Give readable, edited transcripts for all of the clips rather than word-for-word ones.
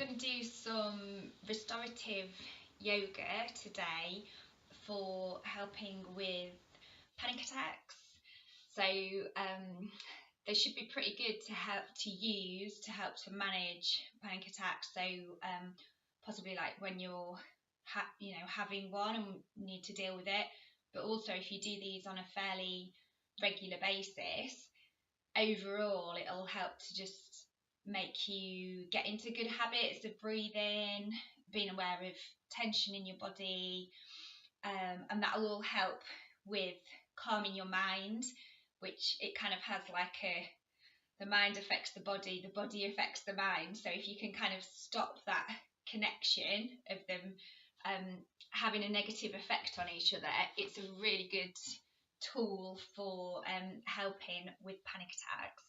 going to do some restorative yoga today for helping with panic attacks. So they should be pretty good to help to help to manage panic attacks. So possibly like when you're having one and need to deal with it, but also if you do these on a fairly regular basis, overall it'll help to just make you get into good habits of breathing, being aware of tension in your body, and that'll all help with calming your mind, which it kind of has like the mind affects the body affects the mind. So if you can kind of stop that connection of them having a negative effect on each other, it's a really good tool for helping with panic attacks.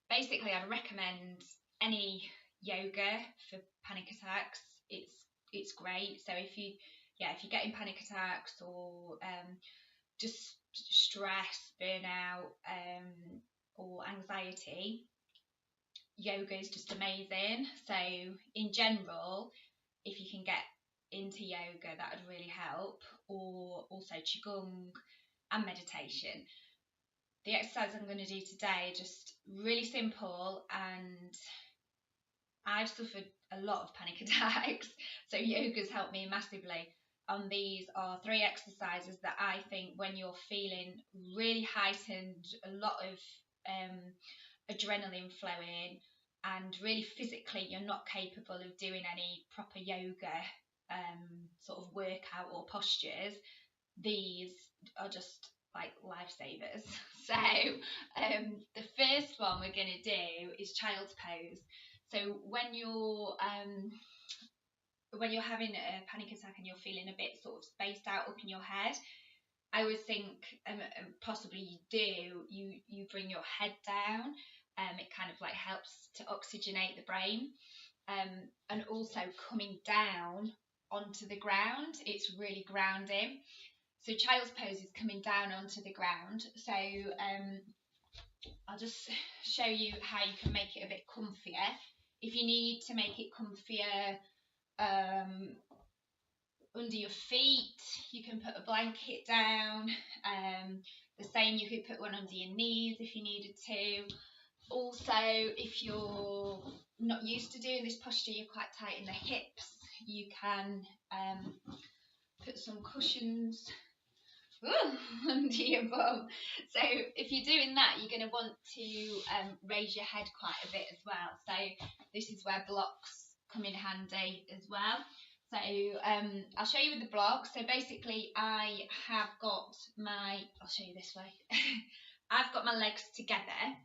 Basically, I'd recommend any yoga for panic attacks. It's great. So if you're getting panic attacks or just stress, burnout, or anxiety, yoga is just amazing. So in general, if you can get into yoga, that would really help, or also qigong and meditation. The exercise I'm going to do today are just really simple, and I've suffered a lot of panic attacks, so yoga's helped me massively. And these are 3 exercises that I think when you're feeling really heightened, a lot of adrenaline flowing, and really physically you're not capable of doing any proper yoga sort of workout or postures, these are just like lifesavers. So the first one we're going to do is child's pose. So when you're having a panic attack and you're feeling a bit sort of spaced out up in your head, I would think, possibly you bring your head down. It kind of like helps to oxygenate the brain, and also coming down onto the ground, it's really grounding. So child's pose is coming down onto the ground. So I'll just show you how you can make it a bit comfier. If you need to make it comfier under your feet, you can put a blanket down. The same, you could put one under your knees if you needed to. Also, if you're not used to doing this posture, you're quite tight in the hips, you can put some cushions under your bum. So if you're doing that, you're going to want to raise your head quite a bit as well. So this is where blocks come in handy as well. So I'll show you with the blocks. So basically I have got I'll show you this way. I've got my legs together.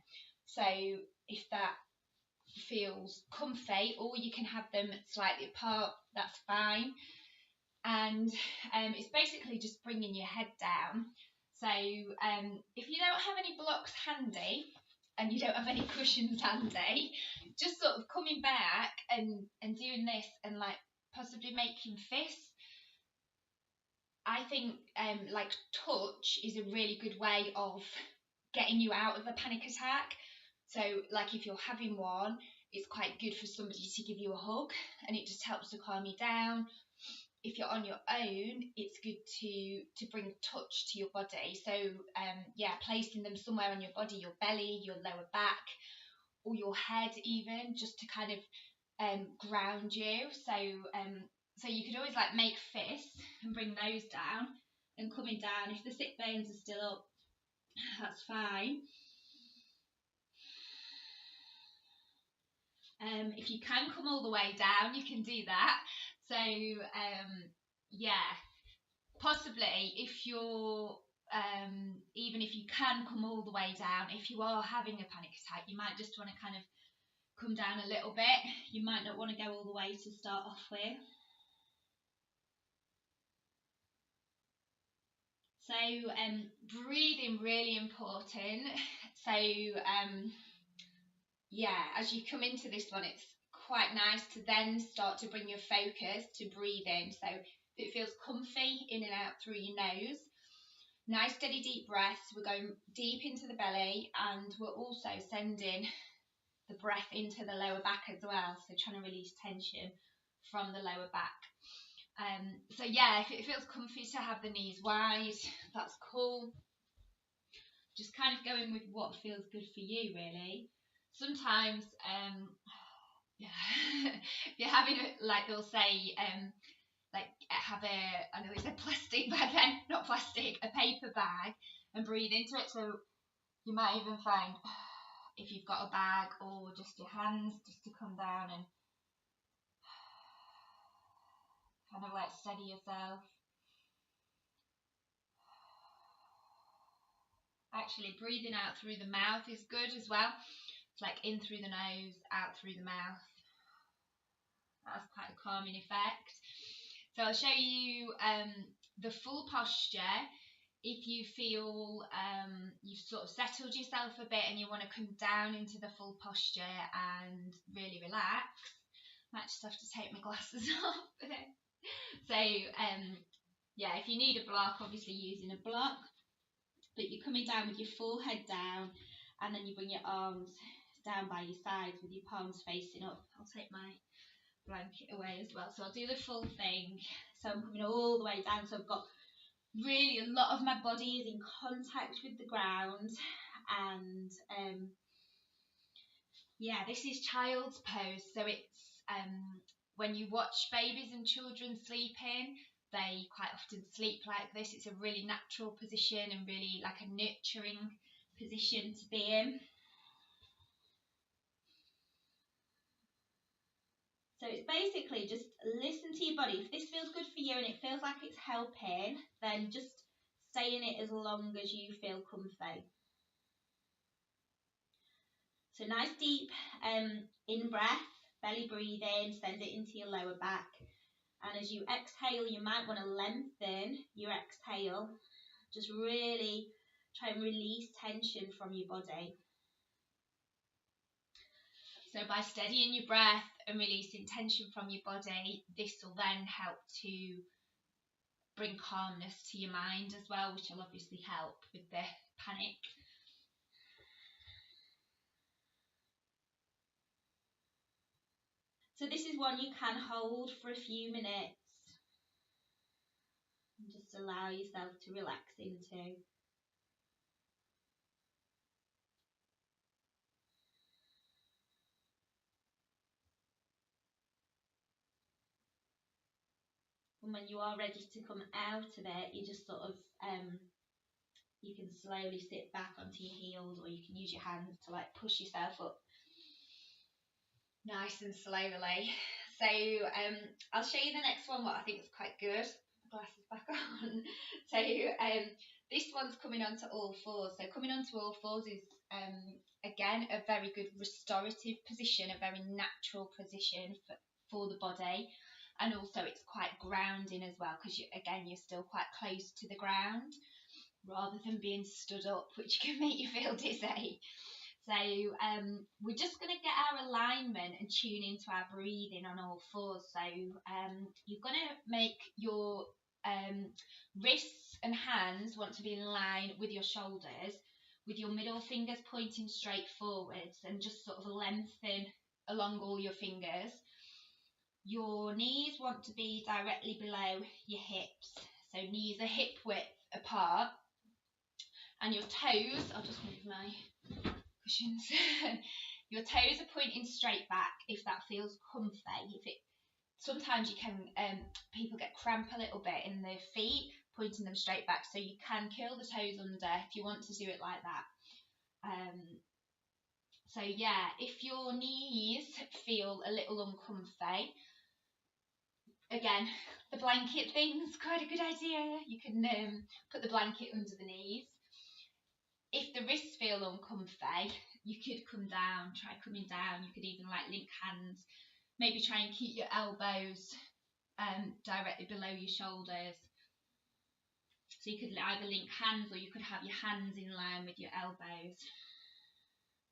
So if that feels comfy, or you can have them slightly apart, that's fine. And it's basically just bringing your head down. So if you don't have any blocks handy and you don't have any cushions handy, just sort of coming back and doing this and like possibly making fists. I think like touch is a really good way of getting you out of a panic attack. So like if you're having one, it's quite good for somebody to give you a hug, and it just helps to calm you down. If you're on your own, it's good to bring touch to your body. So placing them somewhere on your body, your belly, your lower back, or your head even, just to kind of ground you. So you could always like make fists and bring those down, and coming down, if the sit bones are still up, that's fine. If you can come all the way down, you can do that. So possibly if you're even if you can come all the way down, if you are having a panic attack, you might just want to kind of come down a little bit. You might not want to go all the way to start off with. So breathing, really important. So as you come into this one, it's quite nice to then start to bring your focus to breathing. So if it feels comfy, in and out through your nose. Nice steady deep breaths. We're going deep into the belly, and we're also sending the breath into the lower back as well, so trying to release tension from the lower back. So yeah, if it feels comfy to have the knees wide, that's cool. Just kind of going with what feels good for you, really. Sometimes yeah, if you're having like they'll say like have a, I know it's a plastic bag then, not plastic, a paper bag, and breathe into it. So you might even find, if you've got a bag or just your hands, just to come down and kind of like steady yourself. Actually, breathing out through the mouth is good as well. It's like in through the nose, out through the mouth. That's quite a calming effect. So I'll show you the full posture. If you feel you've sort of settled yourself a bit and you want to come down into the full posture and really relax, might just have to take my glasses off. So yeah, if you need a block, obviously using a block, but you're coming down with your forehead down, and then you bring your arms down by your sides with your palms facing up. I'll take my blanket away as well, so I'll do the full thing. So I'm coming all the way down, so I've got really a lot of my body is in contact with the ground, and yeah, this is child's pose. So it's when you watch babies and children sleeping, they quite often sleep like this. It's a really natural position and really like a nurturing position to be in. So it's basically just listen to your body. If this feels good for you and it feels like it's helping, then just stay in it as long as you feel comfy. So nice deep in breath, belly breathing, send it into your lower back. And as you exhale, you might want to lengthen your exhale. Just really try and release tension from your body. So by steadying your breath and releasing tension from your body, this will then help to bring calmness to your mind as well, which will obviously help with the panic. So this is one you can hold for a few minutes and just allow yourself to relax into. And when you are ready to come out of it, you just sort of you can slowly sit back onto your heels, or you can use your hands to like push yourself up nice and slowly. So I'll show you the next one, what I think is quite good. Glasses back on. So this one's coming onto all fours. So coming onto all fours is again a very good restorative position, a very natural position for the body, and also it's quite grounding as well, because again you're still quite close to the ground rather than being stood up, which can make you feel dizzy. So we're just going to get our alignment and tune into our breathing on all fours. So you're going to make your wrists and hands want to be in line with your shoulders, with your middle fingers pointing straight forwards, and just sort of lengthen along all your fingers. Your knees want to be directly below your hips, so knees are hip width apart, and your toes, I'll just move my cushions. Your toes are pointing straight back if that feels comfy. Sometimes you can people get cramp a little bit in their feet, pointing them straight back, so you can curl the toes under if you want to do it like that. So yeah, if your knees feel a little uncomfy, again, the blanket thing's quite a good idea. You can put the blanket under the knees. If the wrists feel uncomfy, you could come down, try coming down. You could even like link hands, maybe try and keep your elbows directly below your shoulders. So you could either link hands, or you could have your hands in line with your elbows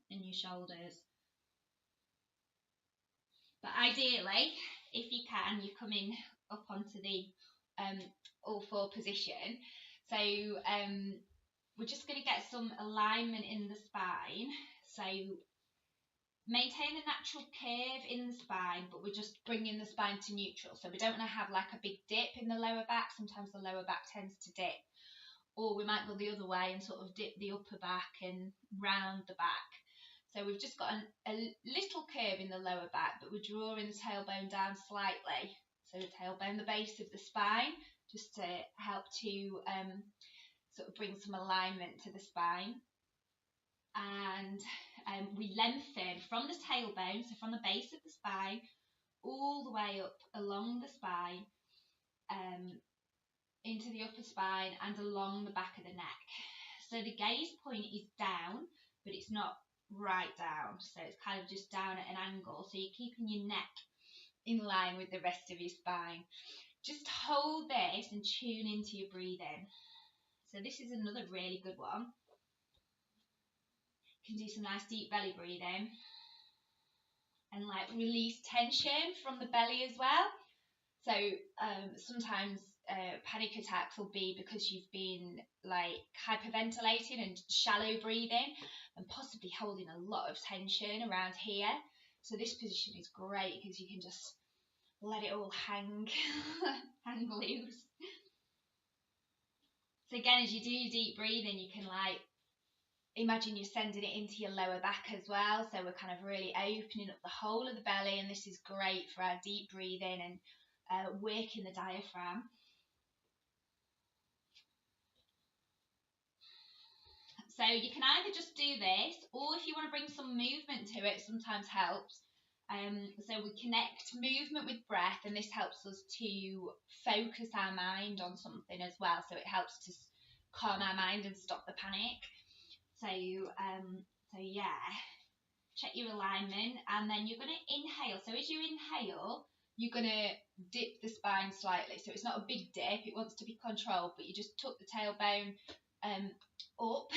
and your shoulders. But ideally, if you can, you come in up onto the all four position. So we're just going to get some alignment in the spine. So maintain a natural curve in the spine, but we're just bringing the spine to neutral. So we don't want to have like a big dip in the lower back. Sometimes the lower back tends to dip. Or we might go the other way and sort of dip the upper back and round the back. So we've just got a little curve in the lower back, but we're drawing the tailbone down slightly. So the tailbone, the base of the spine, just to help to sort of bring some alignment to the spine. And we lengthen from the tailbone, so from the base of the spine, all the way up along the spine, into the upper spine and along the back of the neck. So the gaze point is down, but it's not right down. So it's kind of just down at an angle. So you're keeping your neck in line with the rest of your spine. Just hold this and tune into your breathing. So this is another really good one. You can do some nice deep belly breathing and like release tension from the belly as well. So sometimes panic attacks will be because you've been like hyperventilating and shallow breathing and possibly holding a lot of tension around here. So this position is great because you can just let it all hang loose. So again, as you do your deep breathing, you can like imagine you're sending it into your lower back as well. So we're kind of really opening up the whole of the belly, and this is great for our deep breathing and working the diaphragm. So you can either just do this, or if you want to bring some movement to it, sometimes helps. So we connect movement with breath, and this helps us to focus our mind on something as well. So it helps to calm our mind and stop the panic. So yeah, check your alignment, and then you're going to inhale. So as you inhale, you're going to dip the spine slightly. So it's not a big dip, it wants to be controlled, but you just tuck the tailbone up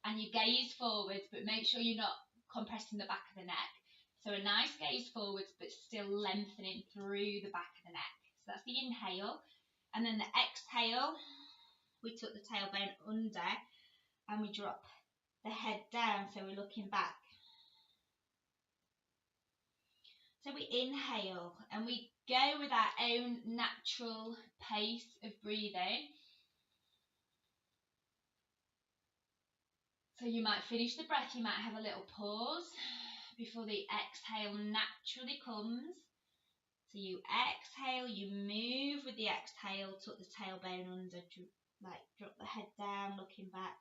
and you gaze forwards, but make sure you're not compressing the back of the neck. So a nice gaze forwards, but still lengthening through the back of the neck. So that's the inhale. And then the exhale, we tuck the tailbone under and we drop the head down, so we're looking back. So we inhale and we go with our own natural pace of breathing. So you might finish the breath, you might have a little pause before the exhale naturally comes. So you exhale, you move with the exhale, tuck the tailbone under, like drop the head down, looking back.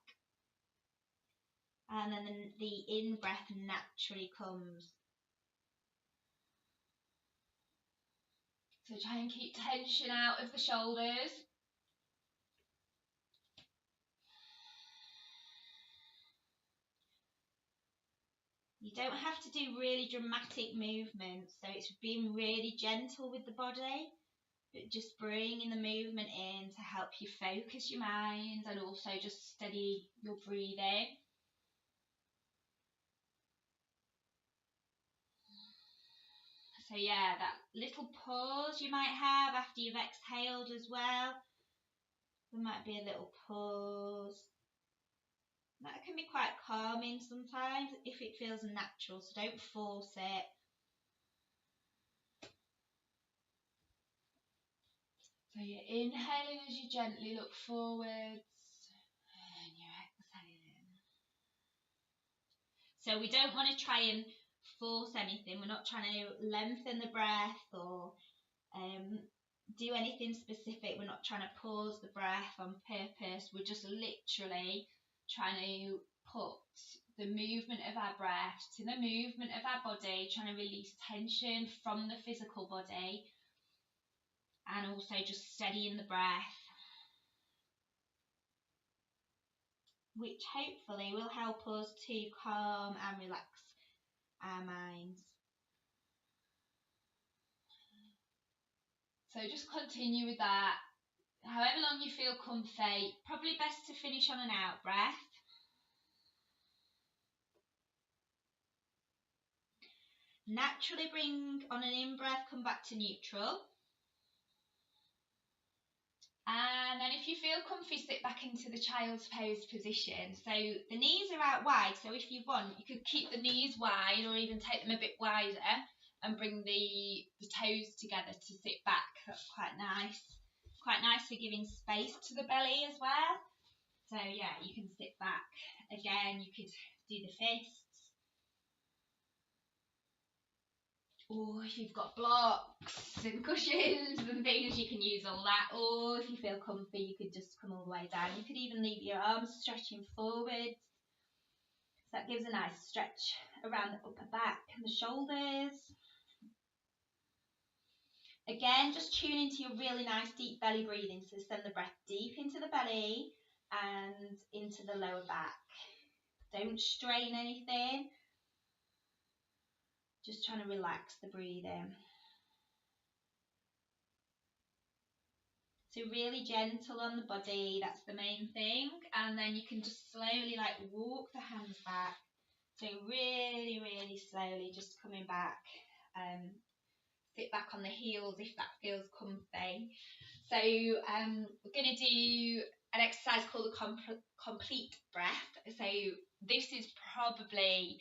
And then the in-breath naturally comes. So try and keep tension out of the shoulders. You don't have to do really dramatic movements, so it's being really gentle with the body, but just bringing the movement in to help you focus your mind and also just steady your breathing. So yeah, that little pause you might have after you've exhaled as well. There might be a little pause. That can be quite calming sometimes if it feels natural, so don't force it. So you're inhaling as you gently look forwards and you're exhaling. So we don't want to try and force anything. We're not trying to lengthen the breath or do anything specific. We're not trying to pause the breath on purpose. We're just literally trying to put the movement of our breath to the movement of our body, trying to release tension from the physical body and also just steadying the breath, which hopefully will help us to calm and relax our minds. So just continue with that. However long you feel comfy, probably best to finish on an out breath. Naturally bring on an in breath, come back to neutral. And then if you feel comfy, sit back into the child's pose position. So the knees are out wide, so if you want, you could keep the knees wide or even take them a bit wider and bring the toes together to sit back. That's quite nice. Quite nice for giving space to the belly as well. So yeah, you can sit back. Again, you could do the fists. Or if you've got blocks and cushions and things, you can use all that. Or if you feel comfy, you could just come all the way down. You could even leave your arms stretching forward. So that gives a nice stretch around the upper back and the shoulders. Again, just tune into your really nice deep belly breathing. So send the breath deep into the belly and into the lower back. Don't strain anything. Just trying to relax the breathing. So really gentle on the body, that's the main thing. And then you can just slowly like walk the hands back. So really, really slowly just coming back. Sit back on the heels if that feels comfy. So we're going to do an exercise called the complete breath. So this is probably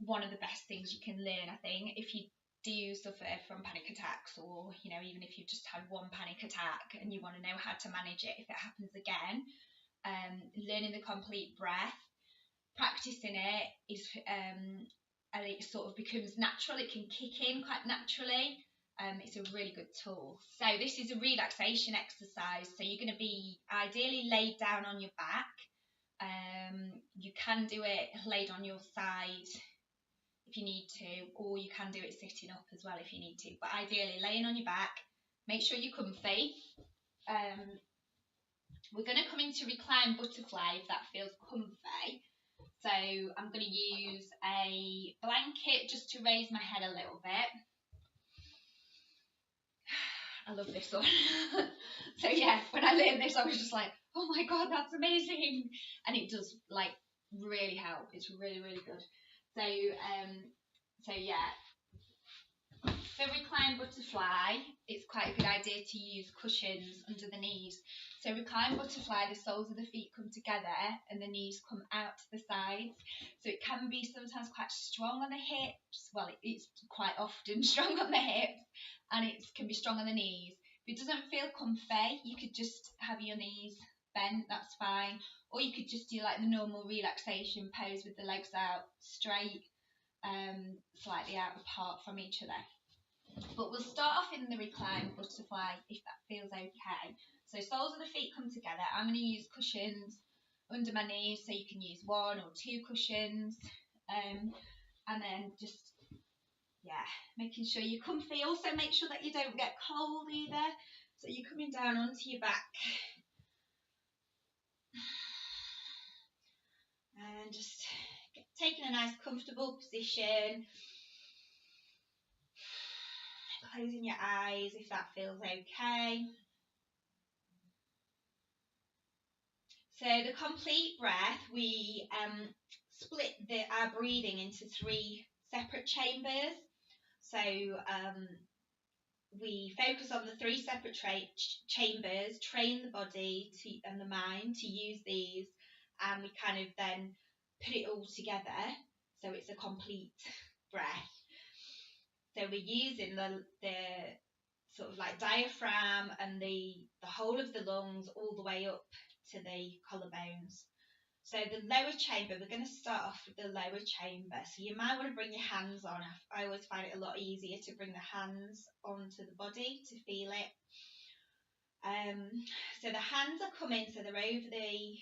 one of the best things you can learn, I think, if you do suffer from panic attacks, or even if you've just had one panic attack and you want to know how to manage it if it happens again. Learning the complete breath, practicing it is and it sort of becomes natural. It can kick in quite naturally. It's a really good tool. So this is a relaxation exercise. So you're going to be ideally laid down on your back. You can do it laid on your side if you need to, or you can do it sitting up as well if you need to. But ideally laying on your back. Make sure you're comfy. We're going to come into recline butterfly if that feels comfy. So I'm going to use a blanket just to raise my head a little bit. I love this one. So yeah, when I learned this, I was just like, oh my god, that's amazing. And it does like really help. It's really, really good. So yeah. For recline butterfly, it's quite a good idea to use cushions under the knees. So recline butterfly, the soles of the feet come together and the knees come out to the sides. So it can be sometimes quite strong on the hips. Well, it's quite often strong on the hips, and it can be strong on the knees. If it doesn't feel comfy, you could just have your knees bent, that's fine. Or you could just do like the normal relaxation pose with the legs out straight, slightly out apart from each other. But we'll start off in the recline butterfly if that feels okay. So soles of the feet come together. I'm going to use cushions under my knees, so you can use one or two cushions. And then just, yeah, making sure you're comfy. Also make sure that you don't get cold either. So you're coming down onto your back. And just taking a nice comfortable position. Closing your eyes if that feels okay. So the complete breath, we split our breathing into 3 separate chambers. So we focus on the 3 separate chambers, train the body and the mind to use these, and we kind of then put it all together so it's a complete breath. So we're using the sort of like diaphragm and the whole of the lungs all the way up to the collarbones. So the lower chamber, we're going to start off with the lower chamber. So you might want to bring your hands on. I always find it a lot easier to bring the hands onto the body to feel it. So the hands are coming, so they're over the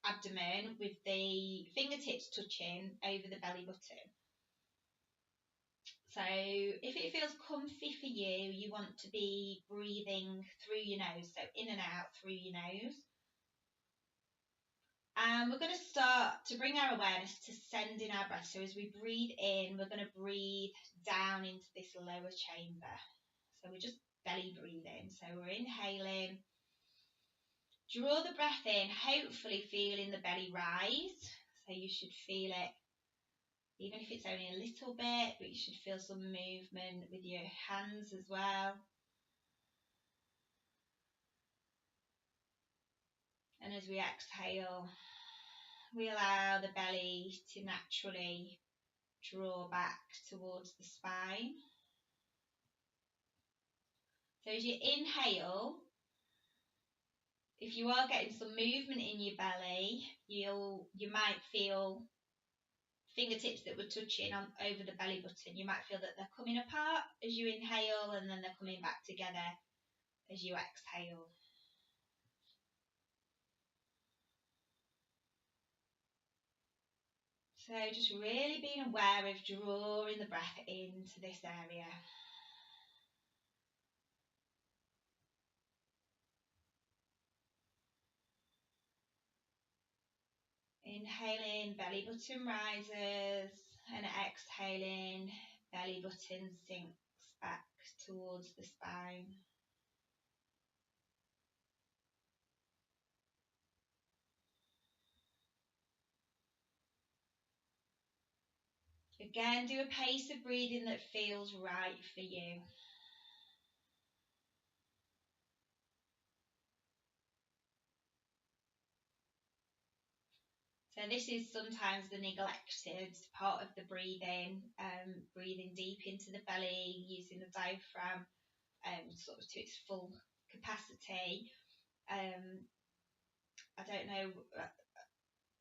abdomen with the fingertips touching over the belly button. So if it feels comfy for you, you want to be breathing through your nose, so in and out through your nose. And we're going to start to bring our awareness to send in our breath. So as we breathe in, we're going to breathe down into this lower chamber. So we're just belly breathing. So we're inhaling. Draw the breath in, hopefully feeling the belly rise. So you should feel it, even if it's only a little bit, but you should feel some movement with your hands as well. And as we exhale, we allow the belly to naturally draw back towards the spine. So as you inhale, if you are getting some movement in your belly, you might feel fingertips that were touching on over the belly button. You might feel that they're coming apart as you inhale, and then they're coming back together as you exhale. So just really being aware of drawing the breath into this area. Inhaling, belly button rises, and exhaling, belly button sinks back towards the spine. Again, do a pace of breathing that feels right for you. So this is sometimes the neglected part of the breathing, breathing deep into the belly, using the diaphragm sort of to its full capacity. I don't know,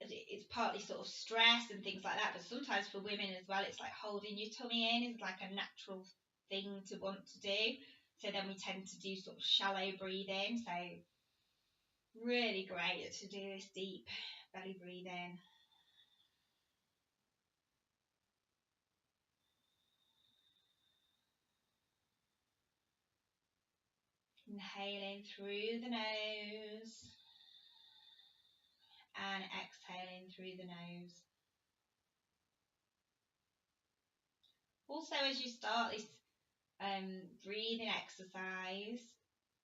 it's partly sort of stress and things like that, but sometimes for women as well, it's like holding your tummy in is like a natural thing to want to do. So then we tend to do sort of shallow breathing. So really great to do this deep belly breathing. Inhaling through the nose and exhaling through the nose. Also, as you start this breathing exercise,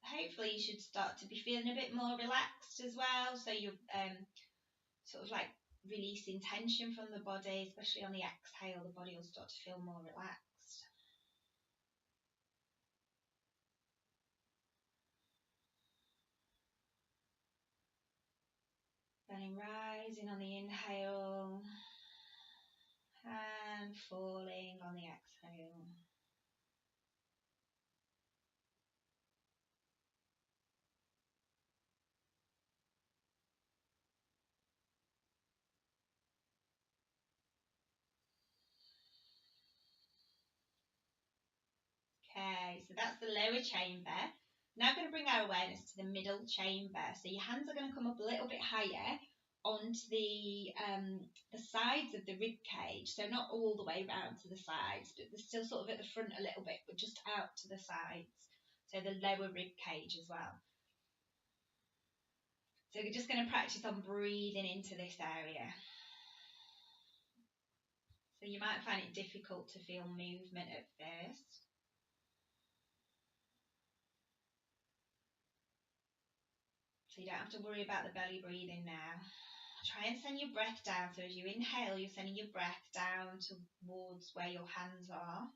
hopefully you should start to be feeling a bit more relaxed as well. So you're sort of like releasing tension from the body, especially on the exhale, the body will start to feel more relaxed. Belly rising on the inhale and falling on the exhale. Okay, so that's the lower chamber. Now I'm going to bring our awareness to the middle chamber. So your hands are going to come up a little bit higher onto the sides of the rib cage. So not all the way round to the sides, but they're still sort of at the front a little bit, but just out to the sides. So the lower rib cage as well. So we're just going to practice on breathing into this area. So you might find it difficult to feel movement at first. So you don't have to worry about the belly breathing now. Try and send your breath down. So as you inhale, you're sending your breath down towards where your hands are.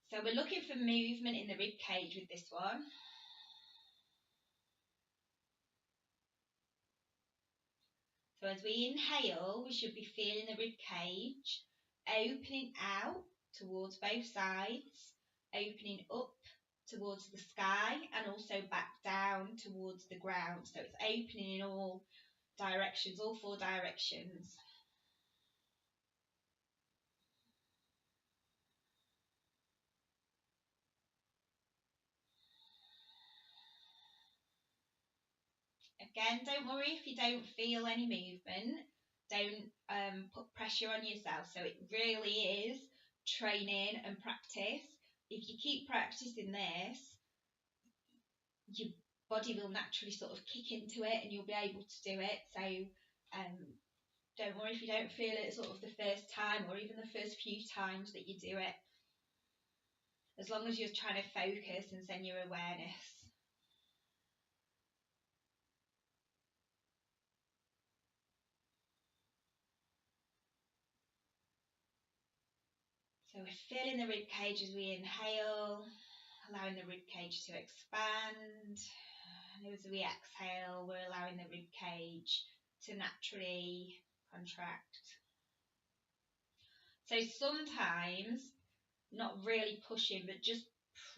So we're looking for movement in the rib cage with this one. So as we inhale, we should be feeling the rib cage opening out towards both sides, opening up towards the sky and also back down towards the ground. So it's opening in all directions, all four directions. Again, don't worry if you don't feel any movement. Don't put pressure on yourself. So it really is training and practice. If you keep practicing this, your body will naturally sort of kick into it and you'll be able to do it. So don't worry if you don't feel it sort of the first time or even the first few times that you do it. As long as you're trying to focus and send your awareness. So we're filling the rib cage as we inhale, allowing the rib cage to expand. And as we exhale, we're allowing the rib cage to naturally contract. So sometimes, not really pushing, but just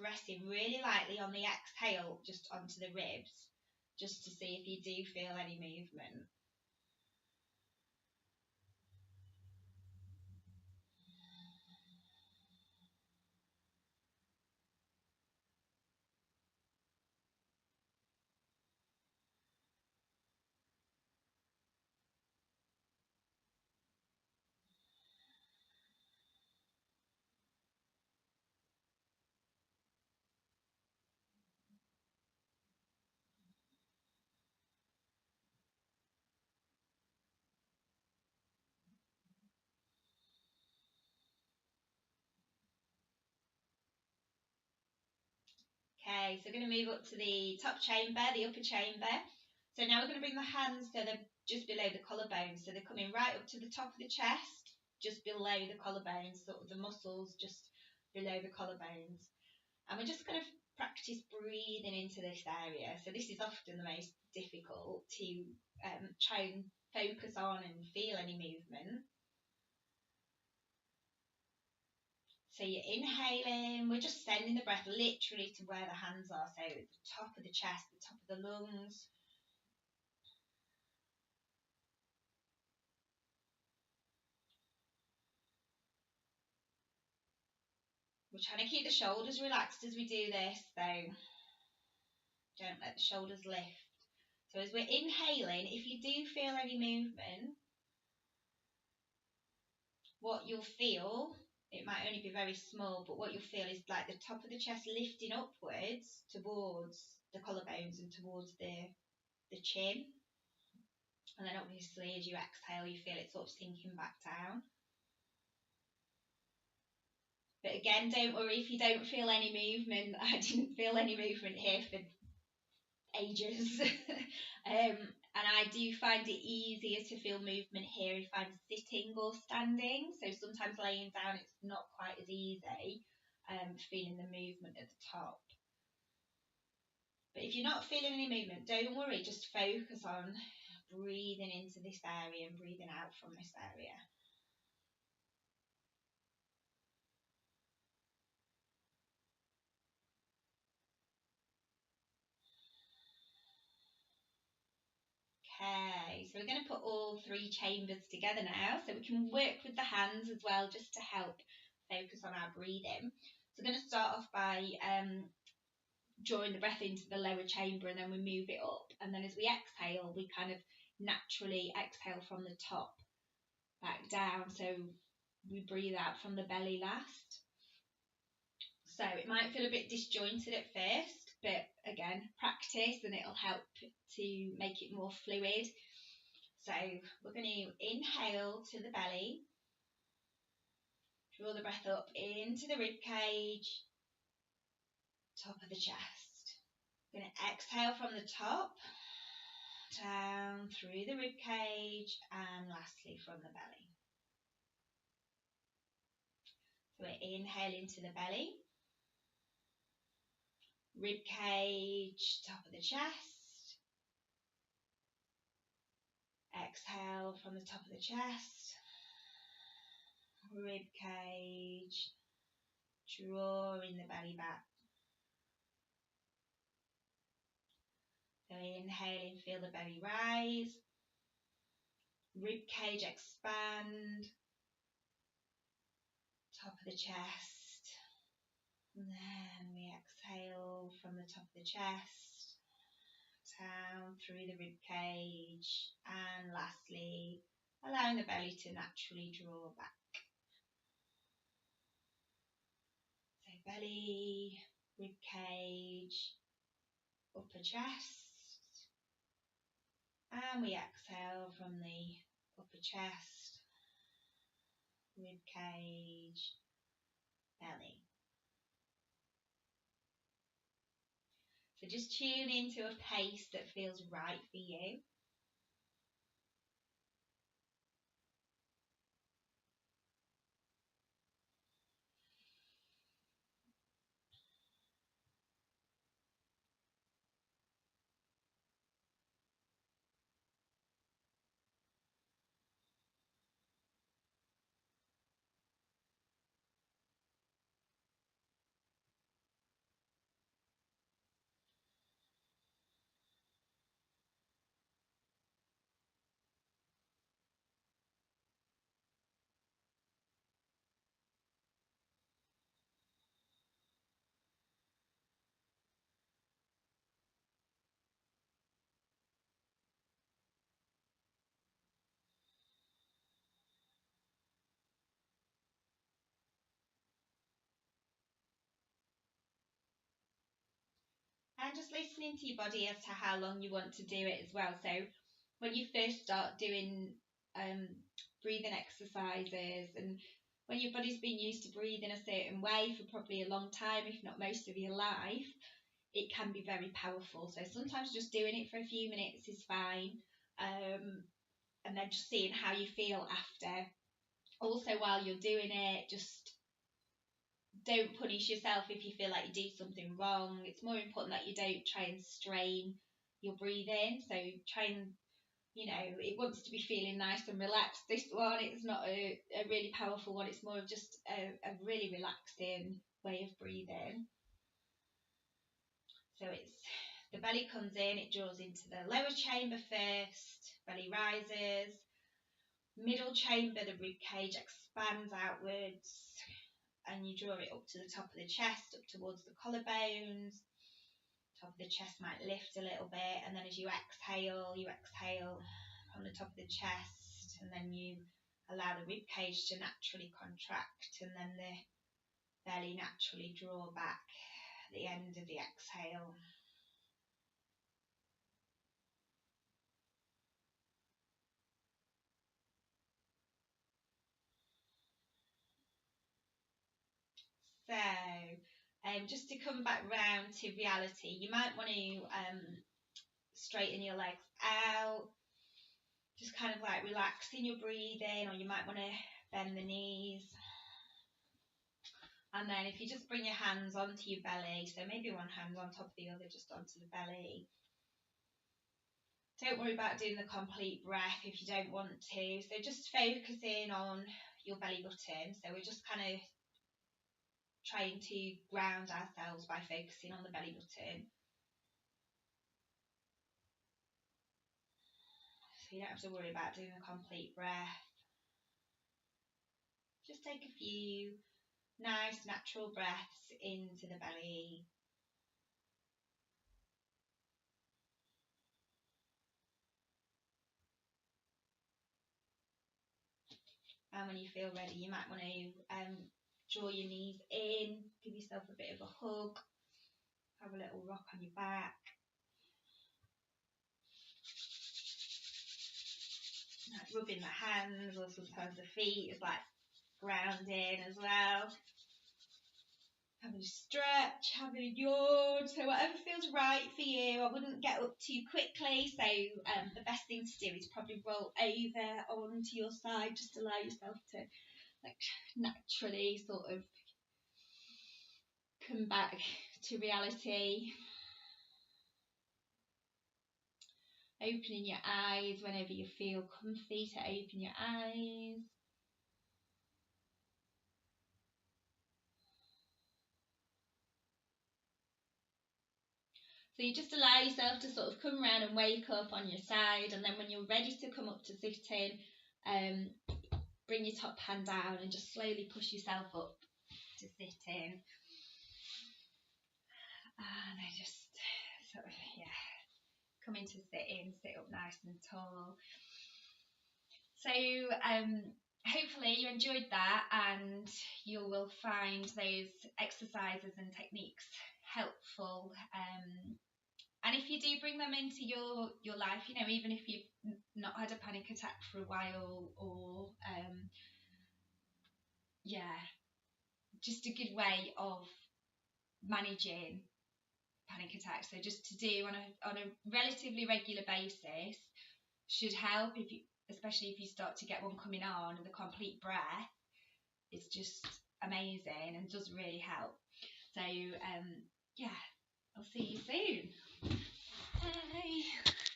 pressing really lightly on the exhale, just onto the ribs, just to see if you do feel any movement. Okay, so we're going to move up to the top chamber, the upper chamber. So now we're going to bring the hands so they're just below the collarbones. So they're coming right up to the top of the chest, just below the collarbones, sort of the muscles just below the collarbones. And we're just going to practice breathing into this area. So this is often the most difficult to try and focus on and feel any movement. So you're inhaling, we're just sending the breath literally to where the hands are, so at the top of the chest, the top of the lungs. We're trying to keep the shoulders relaxed as we do this, so don't let the shoulders lift. So as we're inhaling, if you do feel any movement, what you'll feel, it might only be very small, but what you'll feel is like the top of the chest lifting upwards towards the collarbones and towards the chin. And then obviously as you exhale, you feel it sort of sinking back down. But again, don't worry if you don't feel any movement. I didn't feel any movement here for ages. And I do find it easier to feel movement here if I'm sitting or standing. So sometimes laying down, it's not quite as easy feeling the movement at the top. But if you're not feeling any movement, don't worry, just focus on breathing into this area and breathing out from this area. Okay, so we're going to put all three chambers together now, so we can work with the hands as well, just to help focus on our breathing. So we're going to start off by drawing the breath into the lower chamber, and then we move it up, and then as we exhale, we kind of naturally exhale from the top back down, so we breathe out from the belly last. So it might feel a bit disjointed at first, but again, practice and it'll help to make it more fluid. So we're going to inhale to the belly, draw the breath up into the rib cage, top of the chest. We're going to exhale from the top, down through the rib cage, and lastly from the belly. So we're inhaling to the belly, rib cage, top of the chest. Exhale from the top of the chest, rib cage, drawing the belly back. So inhaling, feel the belly rise, rib cage expand, top of the chest. And then we exhale from the top of the chest, down through the rib cage, and lastly, allowing the belly to naturally draw back. So belly, rib cage, upper chest, and we exhale from the upper chest, rib cage, belly. So just tune into a pace that feels right for you. And just listening to your body as to how long you want to do it as well. So when you first start doing breathing exercises, and when your body's been used to breathing a certain way for probably a long time, if not most of your life, it can be very powerful. So sometimes just doing it for a few minutes is fine, and then just seeing how you feel after. Also, while you're doing it, just don't punish yourself if you feel like you do something wrong. It's more important that you don't try and strain your breathing. So try and, it wants to be feeling nice and relaxed. This one, it's not a really powerful one. It's more of just a really relaxing way of breathing. So the belly comes in, it draws into the lower chamber first, belly rises. Middle chamber, the rib cage expands outwards, and you draw it up to the top of the chest, up towards the collarbones. Top of the chest might lift a little bit, and then as you exhale from the top of the chest, and then you allow the rib cage to naturally contract, and then the belly naturally draw back at the end of the exhale. So, just to come back round to reality, you might want to straighten your legs out, just kind of like relaxing your breathing, or you might want to bend the knees. And then if you just bring your hands onto your belly, so maybe one hand on top of the other, just onto the belly. Don't worry about doing the complete breath if you don't want to. So just focusing on your belly button. So we're just kind of trying to ground ourselves by focusing on the belly button. So you don't have to worry about doing a complete breath. Just take a few nice natural breaths into the belly. And when you feel ready, you might want to draw your knees in, give yourself a bit of a hug, have a little rock on your back. Like rubbing the hands, or sometimes the feet is like grounding as well. Having a stretch, having a yawn, so whatever feels right for you. I wouldn't get up too quickly, so the best thing to do is probably roll over onto your side, just allow yourself to like naturally sort of come back to reality. Opening your eyes whenever you feel comfy to open your eyes. So you just allow yourself to sort of come around and wake up on your side, and then when you're ready to come up to sitting, bring your top hand down and just slowly push yourself up to sitting. And then just sort of, come into sitting, sit up nice and tall. So hopefully you enjoyed that, and you will find those exercises and techniques helpful. And if you do bring them into your life, even if you've not had a panic attack for a while, or just a good way of managing panic attacks. So just to do on a relatively regular basis should help, especially if you start to get one coming on, and the complete breath is just amazing and does really help. So I'll see you soon. Bye.